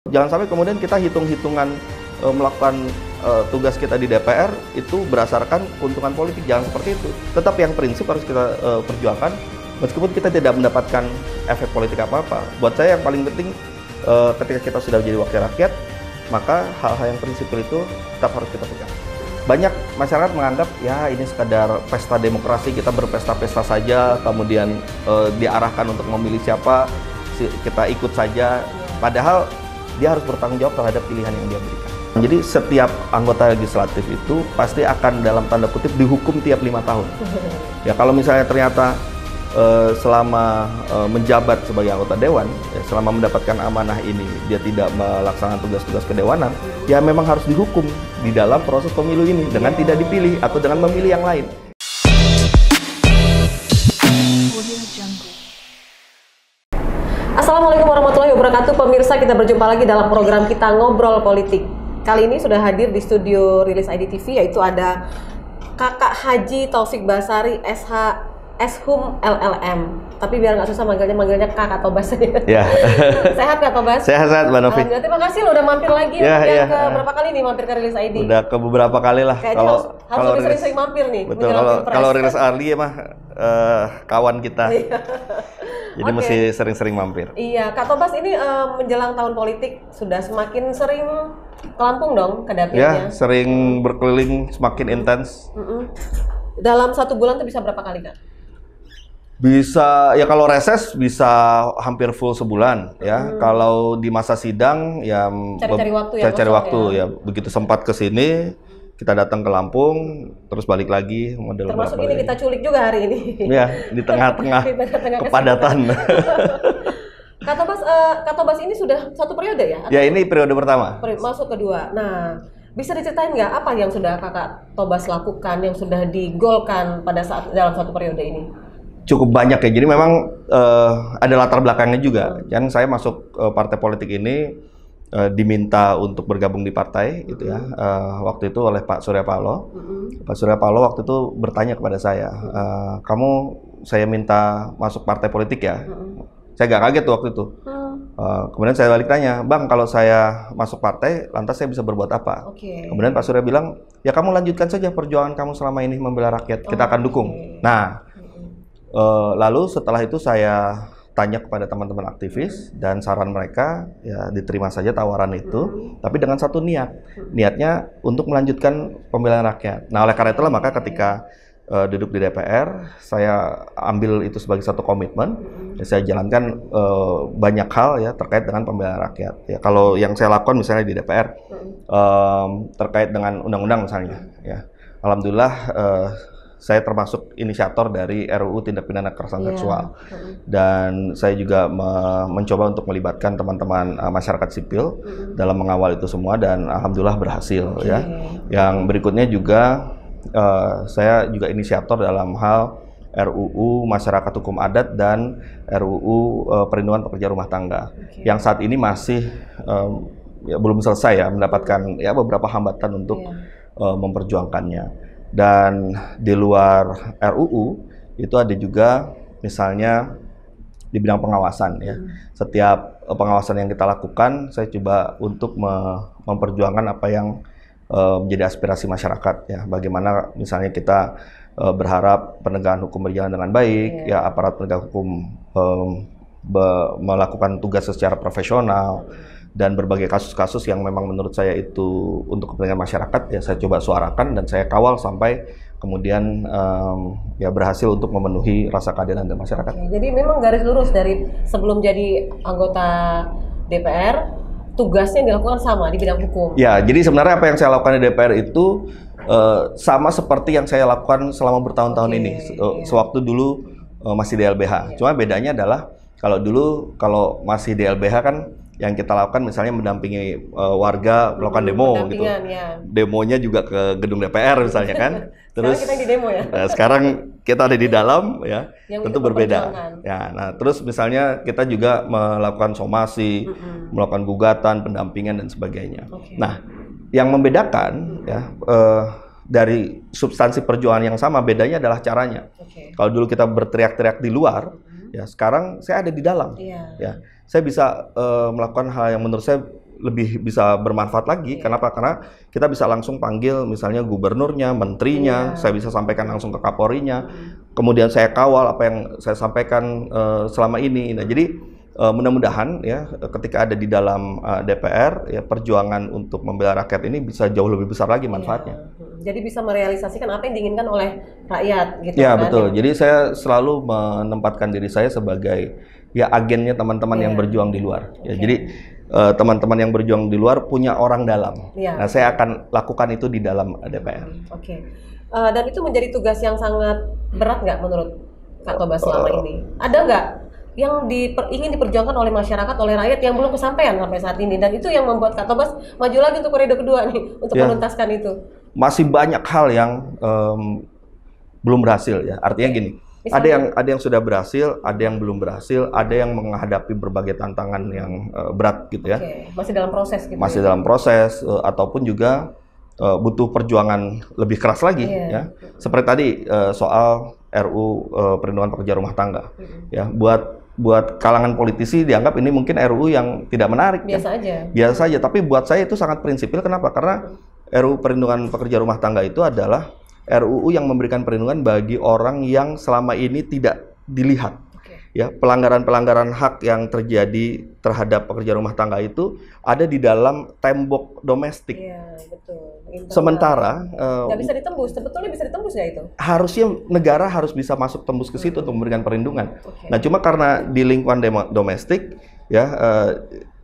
Jangan sampai kemudian kita hitung-hitungan melakukan tugas kita di DPR itu berdasarkan keuntungan politik. Jangan seperti itu. Tetap yang prinsip harus kita perjuangkan meskipun kita tidak mendapatkan efek politik apa-apa. Buat saya yang paling penting ketika kita sudah menjadi wakil rakyat, maka hal-hal yang prinsipil itu tetap harus kita pegang. Banyak masyarakat menganggap ya ini sekadar pesta demokrasi, kita berpesta-pesta saja, kemudian diarahkan untuk memilih siapa, kita ikut saja. Padahal dia harus bertanggung jawab terhadap pilihan yang dia berikan. Jadi setiap anggota legislatif itu pasti akan dalam tanda kutip dihukum tiap 5 tahun. Ya kalau misalnya ternyata selama menjabat sebagai anggota dewan, ya, selama mendapatkan amanah ini dia tidak melaksanakan tugas-tugas kedewanan, ya memang harus dihukum di dalam proses pemilu ini dengan tidak dipilih atau dengan memilih yang lain. Assalamualaikum warahmatullahi wabarakatuh. Pemirsa, kita berjumpa lagi dalam program kita Ngobrol Politik. Kali ini sudah hadir di studio Rilis ID TV, yaitu ada Kakak Haji Taufik Basari SH Eshum LLM. Tapi biar nggak susah manggilnya Kak Tobas aja. Ya. Sehat Kak Tobas? Sehat Mbak Novi. Terima kasih lo udah mampir lagi. Ya. Ke berapa kali nih mampir ke Rilis ID? Udah ke beberapa kali lah. Kalau harus sering-sering mampir nih. Betul. Kalau Rilis ID mah kawan kita. Jadi mesti sering-sering mampir. Iya, Kak Tobas ini menjelang tahun politik sudah semakin sering ke Lampung dong ke dapilnya. Ya, sering berkeliling, semakin intens. Dalam 1 bulan tuh bisa berapa kali Kak? Bisa, ya kalau reses bisa hampir full sebulan ya. Kalau di masa sidang ya cari-cari waktu ya. Begitu sempat ke sini, kita datang ke Lampung, terus balik lagi. Termasuk ini kita culik juga hari ini. Ya, di tengah-tengah kepadatan. Kak Tobas ini sudah 1 periode ya? Ya, ini periode pertama. Masuk kedua. Nah, bisa diceritain nggak apa yang sudah Kakak Tobas lakukan, yang sudah digolkan pada saat dalam 1 periode ini? Cukup banyak ya. Jadi memang ada latar belakangnya juga. Kan saya masuk partai politik ini diminta untuk bergabung di partai gitu ya. Waktu itu oleh Pak Surya Paloh. Pak Surya Paloh waktu itu bertanya kepada saya, saya minta masuk partai politik ya. Saya gak kaget waktu itu. Kemudian saya balik tanya, Bang, kalau saya masuk partai, lantas saya bisa berbuat apa? Kemudian Pak Surya bilang, ya kamu lanjutkan saja perjuangan kamu selama ini membela rakyat. Kita akan dukung. Nah, lalu setelah itu saya tanya kepada teman-teman aktivis dan saran mereka, ya diterima saja tawaran itu, tapi dengan satu niatnya untuk melanjutkan pembelaan rakyat. Nah, oleh karena itulah maka ketika duduk di DPR, saya ambil itu sebagai satu komitmen, ya, saya jalankan banyak hal ya terkait dengan pembelaan rakyat. Ya, kalau yang saya lakukan misalnya di DPR terkait dengan undang-undang misalnya, ya alhamdulillah. Saya termasuk inisiator dari RUU Tindak Pidana Kekerasan Seksual, dan saya juga mencoba untuk melibatkan teman-teman masyarakat sipil dalam mengawal itu semua, dan alhamdulillah berhasil ya. Yang berikutnya juga saya juga inisiator dalam hal RUU Masyarakat Hukum Adat dan RUU Perlindungan Pekerja Rumah Tangga, yang saat ini masih ya, belum selesai ya, mendapatkan ya beberapa hambatan untuk memperjuangkannya. Dan di luar RUU itu ada juga misalnya di bidang pengawasan ya. Setiap pengawasan yang kita lakukan, saya coba untuk memperjuangkan apa yang menjadi aspirasi masyarakat ya. Bagaimana misalnya kita berharap penegakan hukum berjalan dengan baik, ya aparat penegak hukum melakukan tugas secara profesional. Dan berbagai kasus-kasus yang memang menurut saya itu untuk kepentingan masyarakat, ya saya coba suarakan dan saya kawal sampai kemudian ya berhasil untuk memenuhi rasa keadilan dari masyarakat. Jadi memang garis lurus dari sebelum jadi anggota DPR, tugasnya dilakukan sama di bidang hukum. Ya, jadi sebenarnya apa yang saya lakukan di DPR itu sama seperti yang saya lakukan selama bertahun-tahun ini. Sewaktu dulu masih di LBH. Cuma bedanya adalah kalau masih di LBH kan yang kita lakukan misalnya mendampingi warga melakukan demo gitu. Ya. Demonya juga ke gedung DPR misalnya kan. Terus sekarang kita di demo ya. Nah, sekarang kita ada di dalam ya. Tentu berbeda. Ya, nah terus misalnya kita juga melakukan somasi, melakukan gugatan, pendampingan dan sebagainya. Nah, yang membedakan ya dari substansi perjuangan yang sama, bedanya adalah caranya. Kalau dulu kita berteriak-teriak di luar, ya sekarang saya ada di dalam. Ya, saya bisa melakukan hal yang menurut saya lebih bisa bermanfaat lagi. Kenapa? Karena kita bisa langsung panggil misalnya gubernurnya, menterinya, saya bisa sampaikan langsung ke Kapolrinya. Kemudian saya kawal apa yang saya sampaikan selama ini. Nah, jadi mudah-mudahan ya ketika ada di dalam DPR ya perjuangan untuk membela rakyat ini bisa jauh lebih besar lagi manfaatnya. Jadi bisa merealisasikan apa yang diinginkan oleh rakyat gitu ya, kan. Betul. Jadi saya selalu menempatkan diri saya sebagai ya agennya teman-teman yang berjuang di luar. Ya, jadi teman-teman yang berjuang di luar punya orang dalam. Nah, saya akan lakukan itu di dalam DPR. Dan itu menjadi tugas yang sangat berat nggak menurut Kak Tobas selama ini? Ada nggak yang ingin diperjuangkan oleh masyarakat, oleh rakyat yang belum kesampaian sampai saat ini, dan itu yang membuat Kak Tobas maju lagi untuk periode kedua nih untuk menuntaskan itu? Masih banyak hal yang belum berhasil ya. Artinya gini, ada yang sudah berhasil, ada yang belum berhasil, ada yang menghadapi berbagai tantangan yang berat gitu ya. Masih dalam proses gitu. Masih dalam proses ataupun juga butuh perjuangan lebih keras lagi ya. Seperti tadi soal RU perlindungan pekerja rumah tangga. Ya, buat kalangan politisi dianggap ini mungkin RUU yang tidak menarik. Biasa aja, tapi buat saya itu sangat prinsipil. Kenapa? Karena RUU perlindungan pekerja rumah tangga itu adalah RUU yang memberikan perlindungan bagi orang yang selama ini tidak dilihat. Ya, pelanggaran-pelanggaran hak yang terjadi terhadap pekerja rumah tangga itu ada di dalam tembok domestik. Sementara nggak bisa ditembus, sebetulnya bisa ditembus nggak itu? Harusnya negara harus bisa masuk tembus ke situ untuk memberikan perlindungan. Nah, cuma karena di lingkungan domestik, ya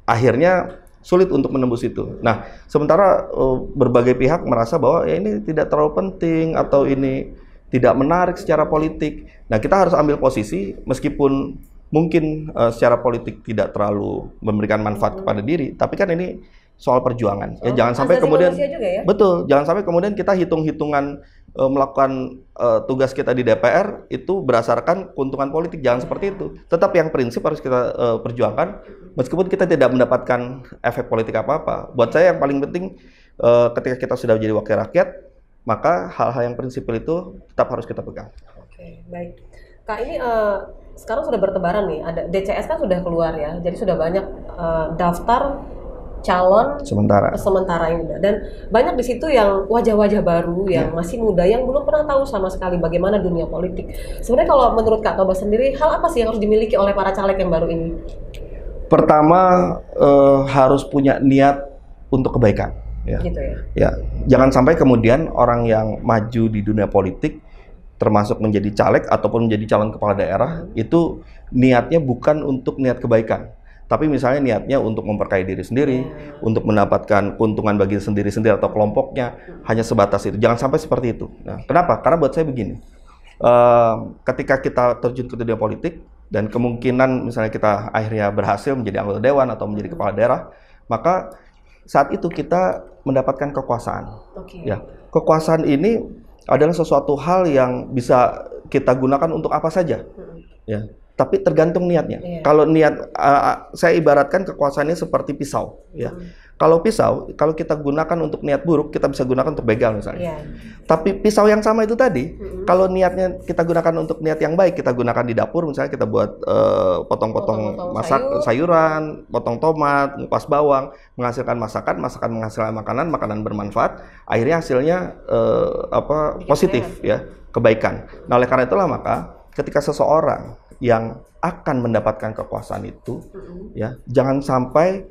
akhirnya sulit untuk menembus itu. Nah, sementara berbagai pihak merasa bahwa ya ini tidak terlalu penting atau ini tidak menarik secara politik. Nah, kita harus ambil posisi meskipun mungkin secara politik tidak terlalu memberikan manfaat kepada diri, tapi kan ini soal perjuangan. Ya jangan sampai kemudian betul, jangan sampai kemudian kita hitung-hitungan melakukan tugas kita di DPR itu berdasarkan keuntungan politik. Jangan seperti itu. Tetap yang prinsip harus kita perjuangkan meskipun kita tidak mendapatkan efek politik apa-apa. Buat saya yang paling penting ketika kita sudah menjadi wakil rakyat, maka hal-hal yang prinsipil itu tetap harus kita pegang. Baik. Kak, ini sekarang sudah bertebaran nih, ada DCS kan sudah keluar ya, jadi sudah banyak daftar calon sementara ini, dan banyak di situ yang wajah-wajah baru yang masih muda yang belum pernah tahu sama sekali bagaimana dunia politik. Sebenarnya kalau menurut Kak Tobas sendiri, hal apa sih yang harus dimiliki oleh para caleg yang baru ini? Pertama, harus punya niat untuk kebaikan. Ya, jangan sampai kemudian orang yang maju di dunia politik, termasuk menjadi caleg ataupun menjadi calon kepala daerah, itu niatnya bukan untuk niat kebaikan, tapi misalnya niatnya untuk memperkaya diri sendiri, untuk mendapatkan keuntungan bagi sendiri-sendiri atau kelompoknya, hanya sebatas itu. Jangan sampai seperti itu. Nah, kenapa? Karena buat saya begini, ketika kita terjun ke dunia politik dan kemungkinan misalnya kita akhirnya berhasil menjadi anggota dewan atau menjadi kepala daerah, maka saat itu kita mendapatkan kekuasaan. Ya, kekuasaan ini adalah sesuatu hal yang bisa kita gunakan untuk apa saja. Ya, tapi tergantung niatnya. Kalau niat, saya ibaratkan kekuasaannya seperti pisau. Ya, kalau pisau, kalau kita gunakan untuk niat buruk, kita bisa gunakan untuk begal misalnya. Tapi pisau yang sama itu tadi, kalau niatnya kita gunakan untuk niat yang baik, kita gunakan di dapur, misalnya kita buat potong-potong masak sayuran, potong tomat, ngupas bawang, menghasilkan masakan menghasilkan makanan bermanfaat, akhirnya hasilnya positif ya, kebaikan. Nah, oleh karena itulah maka ketika seseorang yang akan mendapatkan kekuasaan itu, ya jangan sampai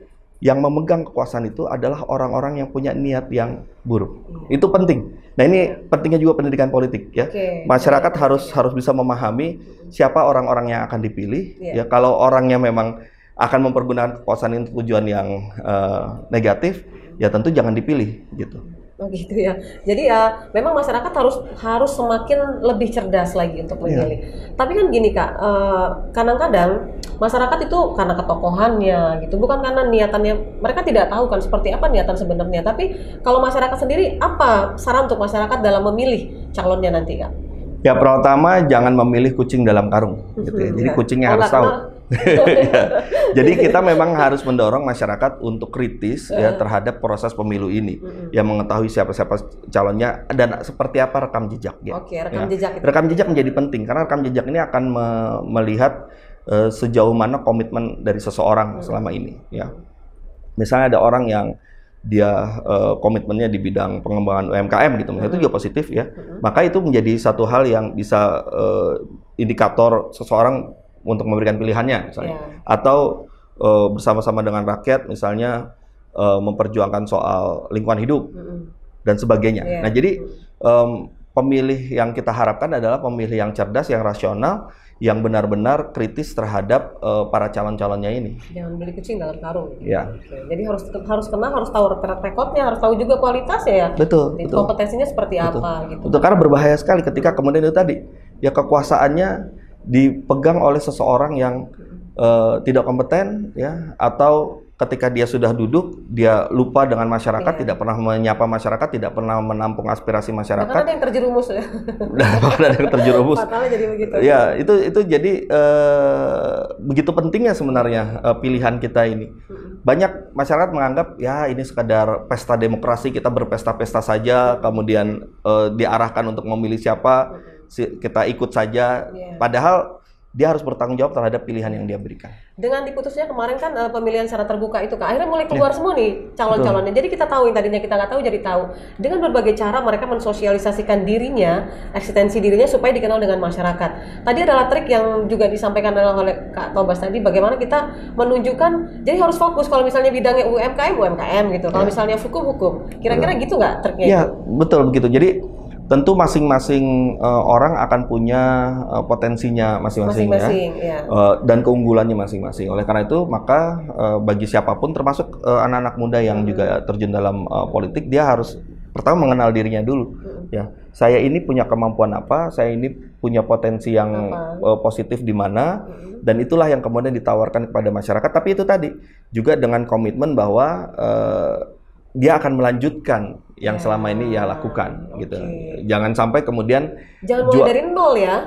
yang memegang kekuasaan itu adalah orang-orang yang punya niat yang buruk. Itu penting. Nah, ini pentingnya juga pendidikan politik ya. Masyarakat harus bisa memahami siapa orang-orang yang akan dipilih. Ya, kalau orangnya memang akan mempergunakan kekuasaan untuk tujuan yang negatif, ya tentu jangan dipilih gitu. Oh gitu ya. Jadi memang masyarakat harus semakin lebih cerdas lagi untuk memilih. Tapi kan gini Kak, kadang-kadang masyarakat itu karena ketokohannya gitu, bukan karena niatannya. Mereka tidak tahu kan seperti apa niatan sebenarnya. Tapi kalau masyarakat sendiri, apa saran untuk masyarakat dalam memilih calonnya nanti Kak? Ya, pertama jangan memilih kucing dalam karung gitu ya. Jadi kucingnya harus tahu. Jadi kita memang harus mendorong masyarakat untuk kritis ya terhadap proses pemilu ini, yang mengetahui siapa-siapa calonnya dan seperti apa rekam jejaknya. Rekam jejak menjadi penting karena rekam jejak ini akan melihat sejauh mana komitmen dari seseorang selama ini ya. Misalnya ada orang yang dia komitmennya di bidang pengembangan UMKM gitu, misalnya itu juga positif ya. Maka itu menjadi satu hal yang bisa indikator seseorang untuk memberikan pilihannya misalnya. Atau bersama-sama dengan rakyat misalnya memperjuangkan soal lingkungan hidup dan sebagainya. Nah, jadi pemilih yang kita harapkan adalah pemilih yang cerdas, yang rasional, yang benar-benar kritis terhadap para calon-calonnya ini. Jangan beli kucing dalam karung. Ya. Jadi harus kenal, harus tahu rekodnya, harus tahu juga kualitasnya ya. Betul. Kompetensinya seperti apa gitu. Betul, karena berbahaya sekali ketika kemudian itu tadi ya kekuasaannya dipegang oleh seseorang yang tidak kompeten ya, atau ketika dia sudah duduk, dia lupa dengan masyarakat, tidak pernah menyapa masyarakat, tidak pernah menampung aspirasi masyarakat. Bahkan ada yang terjerumus ya. Bahkan ada yang terjerumus. Fatalnya jadi begitu. Ya, itu jadi begitu pentingnya sebenarnya pilihan kita ini. Banyak masyarakat menganggap ya ini sekadar pesta demokrasi, kita berpesta-pesta saja, kemudian diarahkan untuk memilih siapa, kita ikut saja. Padahal dia harus bertanggung jawab terhadap pilihan yang dia berikan. Dengan diputusnya kemarin kan pemilihan secara terbuka itu Kak, akhirnya mulai keluar semua nih calon-calonnya. Jadi kita tahu yang tadinya kita nggak tahu jadi tahu. Dengan berbagai cara mereka mensosialisasikan dirinya, eksistensi dirinya supaya dikenal dengan masyarakat. Tadi adalah trik yang juga disampaikan oleh Kak Tobas tadi, bagaimana kita menunjukkan, jadi harus fokus kalau misalnya bidangnya UMKM gitu. Kalau misalnya hukum. Kira-kira gitu nggak triknya? Iya, betul begitu. Jadi tentu masing-masing orang akan punya potensinya masing-masing ya. Dan keunggulannya masing-masing. Oleh karena itu, maka bagi siapapun, termasuk anak-anak muda yang juga terjun dalam politik, dia harus pertama mengenal dirinya dulu. Ya, saya ini punya kemampuan apa, saya ini punya potensi yang positif di mana, dan itulah yang kemudian ditawarkan kepada masyarakat. Tapi itu tadi juga dengan komitmen bahwa dia akan melanjutkan yang selama ini ia lakukan gitu. Jangan sampai kemudian mulai dari nol ya.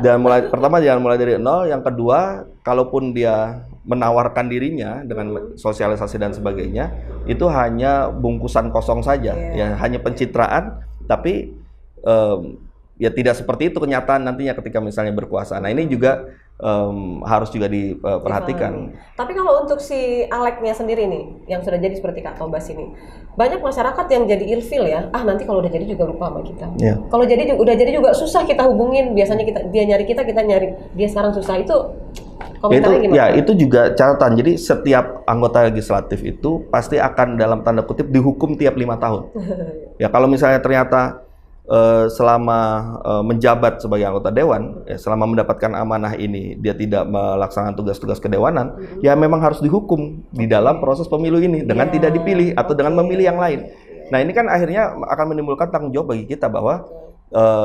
Pertama jangan mulai dari nol, yang kedua kalaupun dia menawarkan dirinya dengan sosialisasi dan sebagainya, itu hanya bungkusan kosong saja ya, hanya pencitraan, tapi ya tidak seperti itu kenyataan nantinya ketika misalnya berkuasa. Nah, ini juga harus juga diperhatikan. Tapi kalau untuk si Aleknya sendiri nih, yang sudah jadi seperti Kak Tobas ini, banyak masyarakat yang jadi ilfil ya. Nanti kalau udah jadi juga lupa sama kita. Kalau udah jadi juga susah kita hubungin. Biasanya dia nyari kita nyari dia, sekarang susah. Itu komentarnya gimana? Ya, itu juga catatan. Jadi setiap anggota legislatif itu pasti akan dalam tanda kutip dihukum tiap 5 tahun. Ya, kalau misalnya ternyata selama menjabat sebagai anggota dewan, selama mendapatkan amanah ini dia tidak melaksanakan tugas-tugas kedewanan, ya memang harus dihukum di dalam proses pemilu ini dengan tidak dipilih atau dengan memilih yang lain. Nah, ini kan akhirnya akan menimbulkan tanggung jawab bagi kita bahwa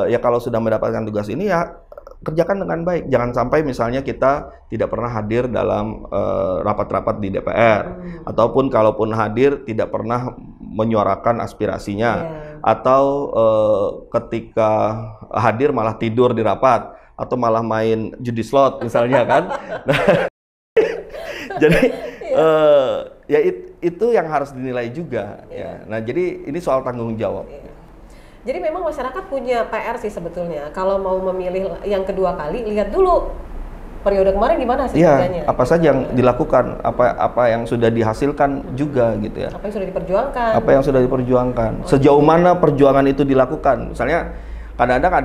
ya kalau sudah mendapatkan tugas ini ya kerjakan dengan baik. Jangan sampai misalnya kita tidak pernah hadir dalam rapat-rapat di DPR, ataupun kalaupun hadir tidak pernah menyuarakan aspirasinya, atau ketika hadir malah tidur di rapat, atau malah main judi slot misalnya kan. Jadi ya itu yang harus dinilai juga ya. Nah, jadi ini soal tanggung jawab. Jadi memang masyarakat punya PR sih sebetulnya. Kalau mau memilih yang kedua kali, lihat dulu periode kemarin gimana hasil kerjanya. Apa saja yang dilakukan, apa yang sudah dihasilkan juga gitu ya. Apa yang sudah diperjuangkan. Apa yang sudah diperjuangkan. Sejauh mana perjuangan itu dilakukan. Misalnya kadang-kadang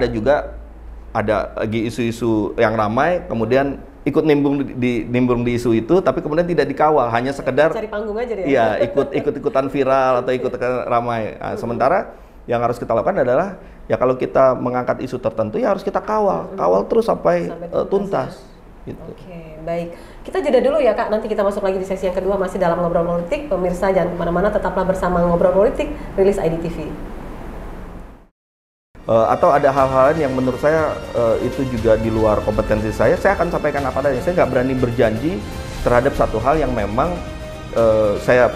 ada lagi isu-isu yang ramai, kemudian ikut nimbrung di isu itu, tapi kemudian tidak dikawal, hanya sekedar cari panggung aja dia. Iya, ikut-ikutan viral atau ikut ramai. Nah, sementara yang harus kita lakukan adalah ya kalau kita mengangkat isu tertentu ya harus kita kawal terus sampai tuntas. Gitu. Oke, baik. Kita jeda dulu ya Kak, nanti kita masuk lagi di sesi yang kedua masih dalam Ngobrol Politik. Pemirsa jangan kemana-mana, tetaplah bersama Ngobrol Politik, Rilis IDTV. Atau ada hal-hal yang menurut saya itu juga di luar kompetensi saya akan sampaikan apa adanya. Saya nggak berani berjanji terhadap satu hal yang memang saya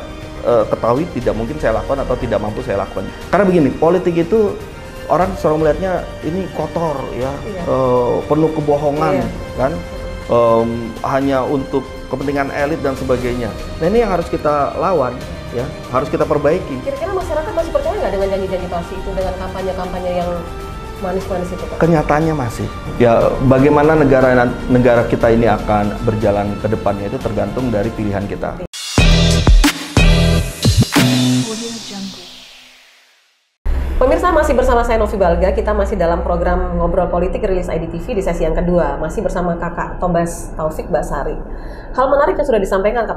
ketahui tidak mungkin saya lakukan atau tidak mampu saya lakukan. Karena begini, politik itu orang selalu melihatnya ini kotor ya, penuh kebohongan kan, hanya untuk kepentingan elit dan sebagainya. Nah, ini yang harus kita lawan ya, harus kita perbaiki. Kira-kira masyarakat masih percaya nggak dengan janji-janji palsu itu, dengan kampanye-kampanye yang manis-manis itu Pak? Kenyataannya masih. Ya, bagaimana negara kita ini akan berjalan ke depannya itu tergantung dari pilihan kita. Pemirsa, masih bersama saya Novi Balga. Kita masih dalam program Ngobrol Politik Rilis IDTV di sesi yang kedua. Masih bersama Kakak Tobas Taufik Basari. Hal menarik yang sudah disampaikan Kak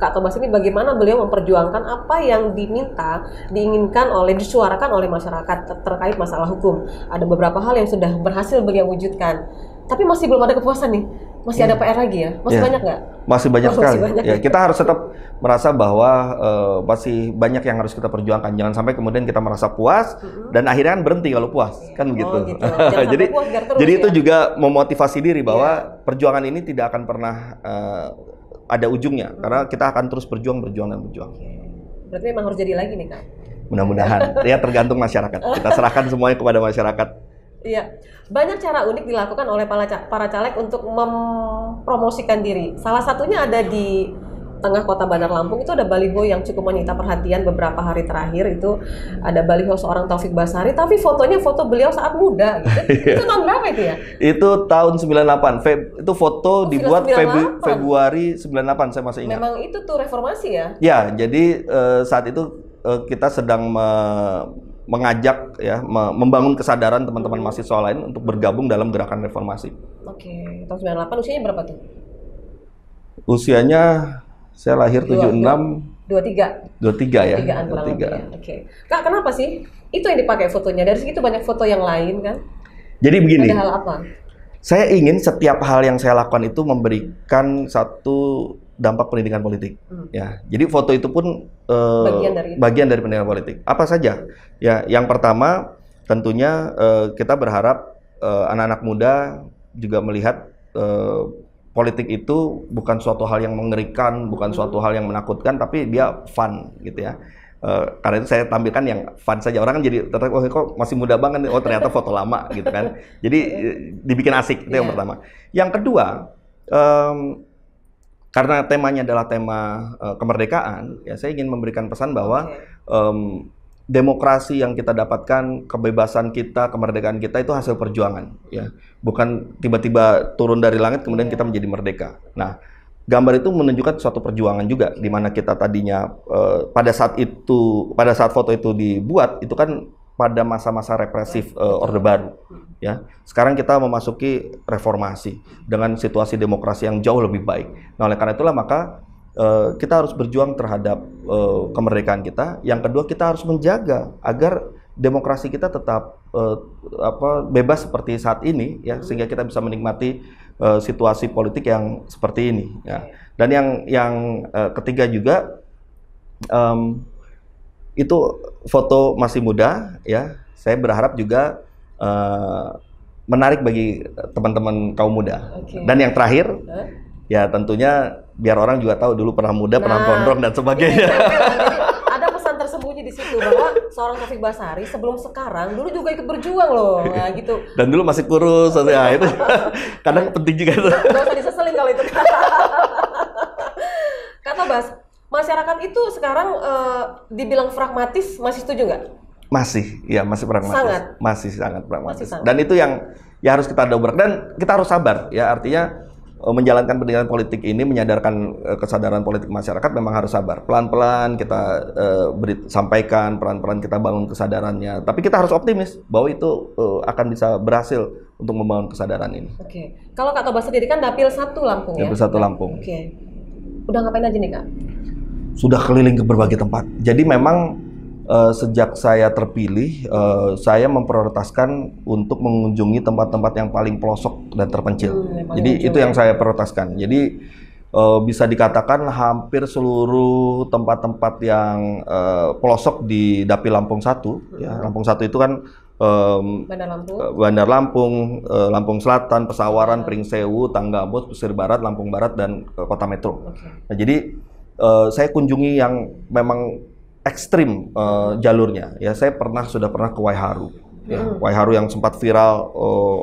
Tobas ini, bagaimana beliau memperjuangkan apa yang diminta, diinginkan disuarakan oleh masyarakat terkait masalah hukum. Ada beberapa hal yang sudah berhasil beliau wujudkan. Tapi masih belum ada kepuasan nih. Masih ada PR lagi ya? Masih banyak nggak? Masih banyak sekali. Banyak. Ya, kita harus tetap merasa bahwa masih banyak yang harus kita perjuangkan. Jangan sampai kemudian kita merasa puas dan akhirnya kan berhenti kalau puas, kan begitu. Gitu. Jadi itu juga memotivasi diri bahwa perjuangan ini tidak akan pernah ada ujungnya, karena kita akan terus berjuang. Berarti memang harus jadi lagi nih, Kak? Mudah-mudahan. Ya tergantung masyarakat. Kita serahkan semuanya kepada masyarakat. Iya, banyak cara unik dilakukan oleh para caleg untuk mempromosikan diri. Salah satunya ada di tengah kota Bandar Lampung. Itu ada baliho yang cukup menyita perhatian beberapa hari terakhir. Itu ada baliho seorang Taufik Basari, tapi fotonya foto beliau saat muda. Gitu. Itu tahun berapa itu ya? Itu tahun 98. Itu foto dibuat 98. Februari 98, saya masih ingat. Memang itu tuh reformasi ya? Ya, jadi saat itu kita sedang mengajak ya, membangun kesadaran teman-teman mahasiswa lain untuk bergabung dalam gerakan reformasi. Oke, tahun 98 usianya berapa tuh? Usianya saya lahir 76. 23 ya. 23-an kurang lebih ya. Oke. Kak, kenapa sih? Itu yang dipakai fotonya. Dari segitu banyak foto yang lain kan? Jadi begini. Ada hal apa? Saya ingin setiap hal yang saya lakukan itu memberikan satu dampak pendidikan politik. Ya, jadi foto itu pun bagian dari pendidikan politik. Apa saja? Ya, yang pertama tentunya kita berharap anak-anak muda juga melihat politik itu bukan suatu hal yang mengerikan, bukan suatu hal yang menakutkan, tapi dia fun gitu ya. Karena itu saya tampilkan yang fun saja. Orang kan jadi tertarik, oh kok masih muda banget, oh ternyata foto lama gitu kan. Jadi dibikin asik, itu yang pertama. Yang kedua, karena temanya adalah tema kemerdekaan, ya saya ingin memberikan pesan bahwa demokrasi yang kita dapatkan, kebebasan kita, kemerdekaan kita itu hasil perjuangan, ya, bukan tiba-tiba turun dari langit kemudian kita menjadi merdeka. Nah, gambar itu menunjukkan suatu perjuangan juga, di mana kita tadinya pada saat foto itu dibuat itu kan pada masa-masa represif Orde Baru, ya. Sekarang kita memasuki reformasi dengan situasi demokrasi yang jauh lebih baik. Nah, oleh karena itulah maka kita harus berjuang terhadap kemerdekaan kita. Yang kedua, kita harus menjaga agar demokrasi kita tetap bebas seperti saat ini, ya, sehingga kita bisa menikmati situasi politik yang seperti ini, ya. Dan yang ketiga juga, itu foto masih muda, ya. Saya berharap juga menarik bagi teman-teman kaum muda. Dan yang terakhir, ya tentunya biar orang juga tahu dulu pernah muda, pernah gondrong dan sebagainya. Ada pesan tersembunyi di situ bahwa seorang Taufik Basari sebelum sekarang dulu juga ikut berjuang loh, nah, gitu. Dan dulu masih kurus, ya itu kadang penting juga itu. Gak usah diseselin kalau itu. Kata Bas, masyarakat itu sekarang dibilang pragmatis, masih setuju nggak? Masih, ya masih pragmatis. Masih sangat pragmatis. Dan itu yang ya harus kita dobrak, dan kita harus sabar, ya, artinya menjalankan pendidikan politik ini, menyadarkan kesadaran politik masyarakat memang harus sabar. Pelan-pelan kita sampaikan, pelan-pelan kita bangun kesadarannya. Tapi kita harus optimis bahwa itu akan bisa berhasil untuk membangun kesadaran ini. Oke. Kalau Kak Tobas sendiri kan Dapil 1 Lampung ya? Dapil 1 Lampung. Oke. Udah ngapain aja nih, Kak? Sudah keliling ke berbagai tempat. Jadi memang sejak saya terpilih, saya memprioritaskan untuk mengunjungi tempat-tempat yang paling pelosok dan terpencil. Jadi itu yang saya prioritaskan. Jadi bisa dikatakan hampir seluruh tempat-tempat yang pelosok di Dapil Lampung 1, ya. Lampung 1 itu kan Bandar Lampung, Lampung Selatan, Pesawaran, Pringsewu, Tanggabos, Pesisir Barat, Lampung Barat, dan Kota Metro. Nah, jadi saya kunjungi yang memang ekstrim jalurnya, ya. Saya sudah pernah ke Waiharu, ya. Waiharu yang sempat viral,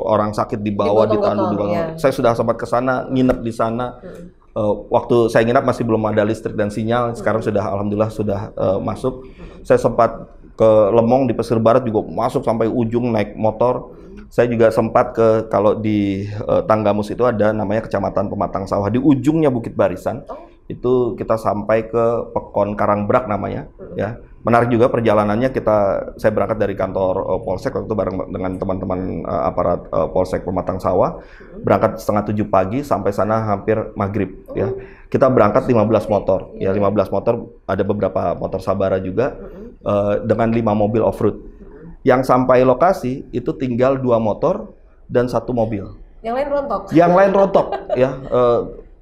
orang sakit dibawa, ditandu, dibawa. Saya sudah sempat ke sana, nginep di sana. Waktu saya nginep masih belum ada listrik dan sinyal. Sekarang sudah, alhamdulillah sudah masuk. Saya sempat ke Lemong di Pesisir Barat juga, masuk sampai ujung naik motor. Saya juga sempat kalau di Tanggamus itu ada namanya Kecamatan Pematang Sawah, di ujungnya Bukit Barisan. Itu kita sampai ke Pekon Karangbrak namanya, ya. Menarik juga perjalanannya, saya berangkat dari kantor Polsek waktu itu bareng dengan teman-teman aparat Polsek Pematang Sawah, berangkat setengah 7 pagi sampai sana hampir maghrib ya. Kita berangkat 15 motor, ya 15 motor, ada beberapa motor Sabara juga dengan 5 mobil off-road. Yang sampai lokasi itu tinggal 2 motor dan 1 mobil. Yang lain rontok. Yang lain rontok ya.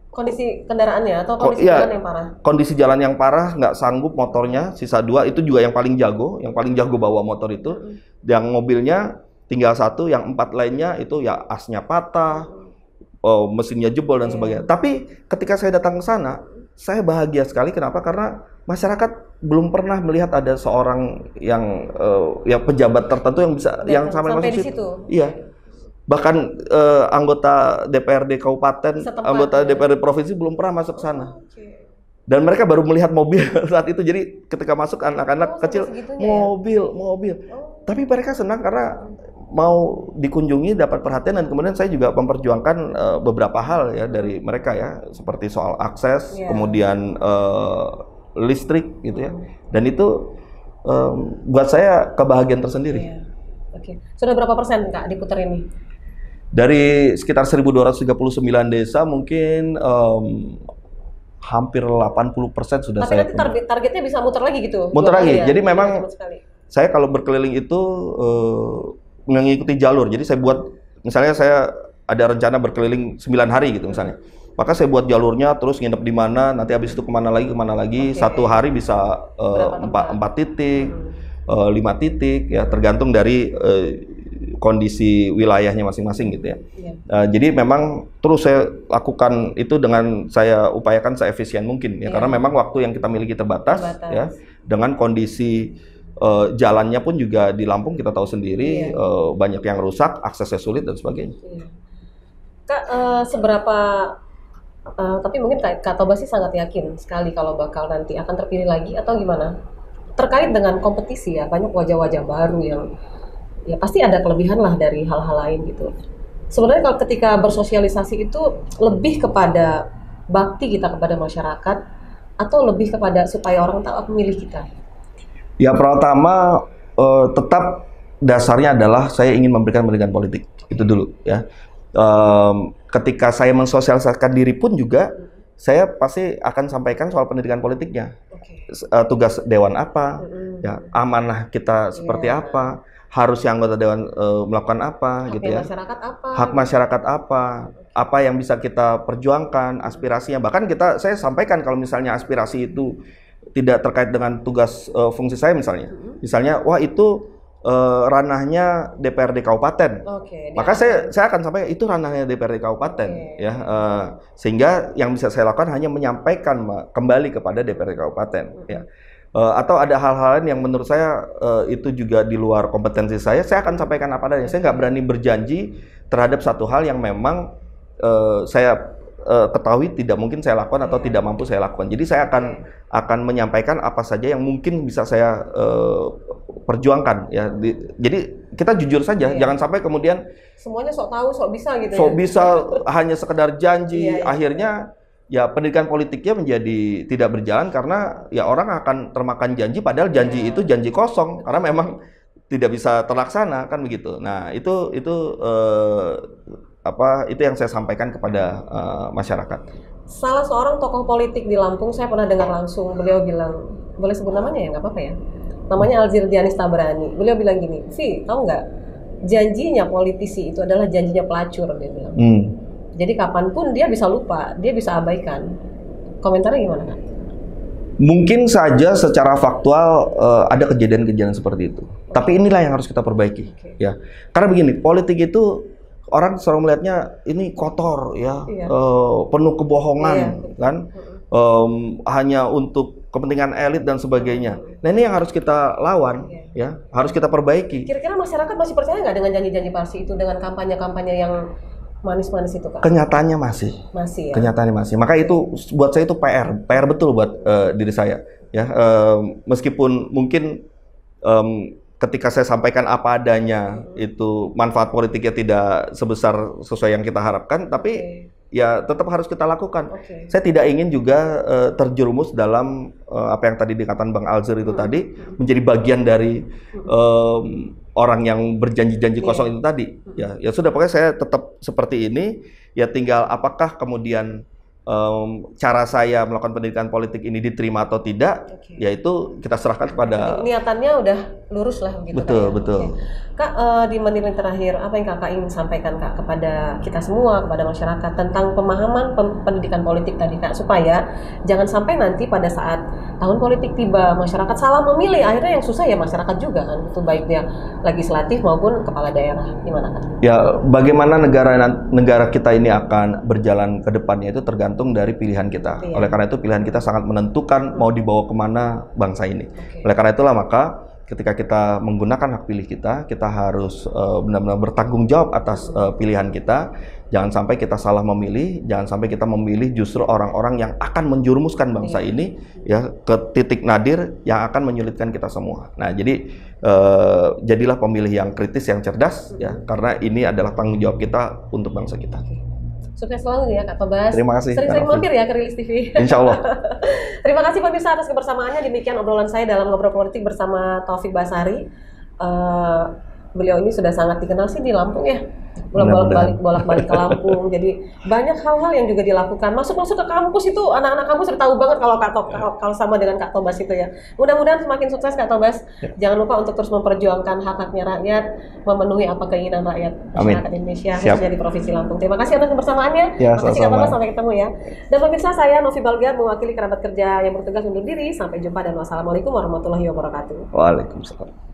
Kondisi kendaraannya atau kondisi jalan yang parah? Kondisi jalan yang parah, nggak sanggup motornya, sisa 2, itu juga yang paling jago bawa motor itu. Yang mobilnya tinggal 1, yang 4 lainnya itu ya asnya patah, mesinnya jebol dan sebagainya. Tapi ketika saya datang ke sana, saya bahagia sekali. Kenapa? Karena masyarakat belum pernah melihat ada seorang yang ya pejabat tertentu yang bisa yang sampai masuk di situ. Iya. Bahkan anggota DPRD kabupaten, anggota DPRD provinsi belum pernah masuk ke sana. Dan mereka baru melihat mobil saat itu. Jadi ketika masuk anak-anak kecil, mobil. Tapi mereka senang karena mau dikunjungi, dapat perhatian, dan kemudian saya juga memperjuangkan beberapa hal ya dari mereka ya, seperti soal akses, kemudian listrik gitu ya. Dan itu buat saya kebahagiaan tersendiri. Oke. Sudah berapa persen Kak diputar ini? Dari sekitar 1.239 desa mungkin hampir 80% sudah. Tapi nanti targetnya bisa muter lagi gitu? Muter lagi. Jadi memang saya kalau berkeliling itu mengikuti jalur. Jadi saya buat, misalnya saya ada rencana berkeliling 9 hari gitu misalnya. Maka saya buat jalurnya, terus nginep di mana, nanti habis itu kemana lagi. Satu hari bisa 4 titik, 5 titik, ya tergantung dari kondisi wilayahnya masing-masing gitu ya. Jadi memang terus saya lakukan itu dengan saya upayakan seefisien mungkin ya, karena memang waktu yang kita miliki terbatas. Ya, dengan kondisi jalannya pun juga di Lampung kita tahu sendiri, banyak yang rusak, aksesnya sulit dan sebagainya. Kak, seberapa tapi mungkin Kak Tobas sih sangat yakin sekali kalau bakal nanti akan terpilih lagi atau gimana? Terkait dengan kompetisi ya, banyak wajah-wajah baru yang ya pasti ada kelebihan lah dari hal-hal lain gitu. Sebenarnya kalau ketika bersosialisasi itu lebih kepada bakti kita kepada masyarakat atau lebih kepada supaya orang tahu apa memilih kita? Ya, pertama tetap dasarnya adalah saya ingin memberikan pendidikan politik, itu dulu ya. Ketika saya mensosialisasikan diri pun juga saya pasti akan sampaikan soal pendidikan politiknya. Tugas dewan apa, ya amanah kita seperti apa, harusnya anggota dewan melakukan apa, gitu ya. Masyarakat apa? Hak masyarakat apa yang bisa kita perjuangkan, aspirasinya. Bahkan saya sampaikan kalau misalnya aspirasi itu tidak terkait dengan tugas fungsi saya misalnya, wah itu ranahnya DPRD kabupaten. Maka saya akan sampaikan itu ranahnya DPRD kabupaten, ya. Sehingga yang bisa saya lakukan hanya menyampaikan kembali kepada DPRD kabupaten, ya. Atau ada hal-hal lain yang menurut saya itu juga di luar kompetensi saya akan sampaikan apa adanya. Saya nggak berani berjanji terhadap satu hal yang memang saya ketahui tidak mungkin saya lakukan atau tidak mampu saya lakukan. Jadi saya akan menyampaikan apa saja yang mungkin bisa saya perjuangkan ya. Jadi kita jujur saja, jangan sampai kemudian semuanya sok tahu, sok bisa gitu. Sok bisa hanya sekedar janji, akhirnya ya pendidikan politiknya menjadi tidak berjalan karena ya orang akan termakan janji, padahal janji itu janji kosong karena memang tidak bisa terlaksana, kan begitu. Nah itu yang saya sampaikan kepada masyarakat. Salah seorang tokoh politik di Lampung saya pernah dengar langsung, beliau bilang, boleh sebut namanya ya, nggak apa-apa ya, namanya Alzirdianis Tabrani. Beliau bilang gini, Vi, tahu nggak, janjinya politisi itu adalah janjinya pelacur, dia bilang. Jadi kapanpun dia bisa lupa, dia bisa abaikan. Komentarnya gimana, Kak? Mungkin saja secara faktual ada kejadian-kejadian seperti itu. Tapi inilah yang harus kita perbaiki, ya. Karena begini, politik itu orang selalu melihatnya ini kotor, ya, penuh kebohongan, kan, hanya untuk kepentingan elit dan sebagainya. Nah ini yang harus kita lawan, ya, harus kita perbaiki. Kira-kira masyarakat masih percaya nggak dengan janji-janji palsu itu, dengan kampanye-kampanye yang manis-manis itu, Kak? Kenyataannya masih ya? Kenyataannya masih. Maka itu buat saya itu PR betul buat diri saya, ya. Meskipun mungkin ketika saya sampaikan apa adanya itu manfaat politiknya tidak sebesar sesuai yang kita harapkan, tapi ya tetap harus kita lakukan. Oke. Saya tidak ingin juga terjerumus dalam apa yang tadi dikatakan Bang Alzir itu tadi, menjadi bagian dari orang yang berjanji-janji kosong itu tadi. Ya sudah, pokoknya saya tetap seperti ini. Ya tinggal apakah kemudian cara saya melakukan pendidikan politik ini diterima atau tidak, yaitu kita serahkan kepada. Niatannya udah lurus lah begitu. Betul, Kak, betul. Kak, di menit terakhir, apa yang Kakak ingin sampaikan Kak kepada kita semua, kepada masyarakat tentang pemahaman pendidikan politik tadi Kak, supaya jangan sampai nanti pada saat tahun politik tiba masyarakat salah memilih, akhirnya yang susah ya masyarakat juga kan, itu baik dia legislatif maupun kepala daerah. Gimana Kak? Ya, bagaimana negara kita ini akan berjalan ke depannya itu tergantung dari pilihan kita. Oleh karena itu pilihan kita sangat menentukan mau dibawa kemana bangsa ini. Oleh karena itulah maka ketika kita menggunakan hak pilih kita harus benar-benar bertanggung jawab atas pilihan kita. Jangan sampai kita salah memilih, jangan sampai kita memilih justru orang-orang yang akan menjurumuskan bangsa ini ya ke titik nadir yang akan menyulitkan kita semua. Nah, jadi jadilah pemilih yang kritis, yang cerdas ya, karena ini adalah tanggung jawab kita untuk bangsa kita. Sukses selalu ya Kak Tobas. Terima kasih. Sering-sering mampir ya ke Rilis TV. Insya Allah. Terima kasih pemirsa atas kebersamaannya. Demikian obrolan saya dalam Ngobrol Politik bersama Taufik Basari. Beliau ini sudah sangat dikenal sih di Lampung ya. Bolak-balik ke Lampung. Jadi banyak hal-hal yang juga dilakukan. Masuk ke kampus itu, anak-anak kampus sudah tahu banget kalau sama dengan Kak Tobas itu ya. Mudah-mudahan semakin sukses Kak Tobas. Jangan lupa untuk terus memperjuangkan hak-haknya rakyat, memenuhi apa keinginan rakyat masyarakat Indonesia, khususnya di Provinsi Lampung. Terima kasih atas kebersamaannya. Terima kasih Kak Tobas, sampai ketemu ya. Dan pemirsa, saya Novi Balgar mewakili kerabat kerja yang bertugas undur diri. Sampai jumpa dan wassalamualaikum warahmatullahi wabarakatuh. Waalaikumsalam.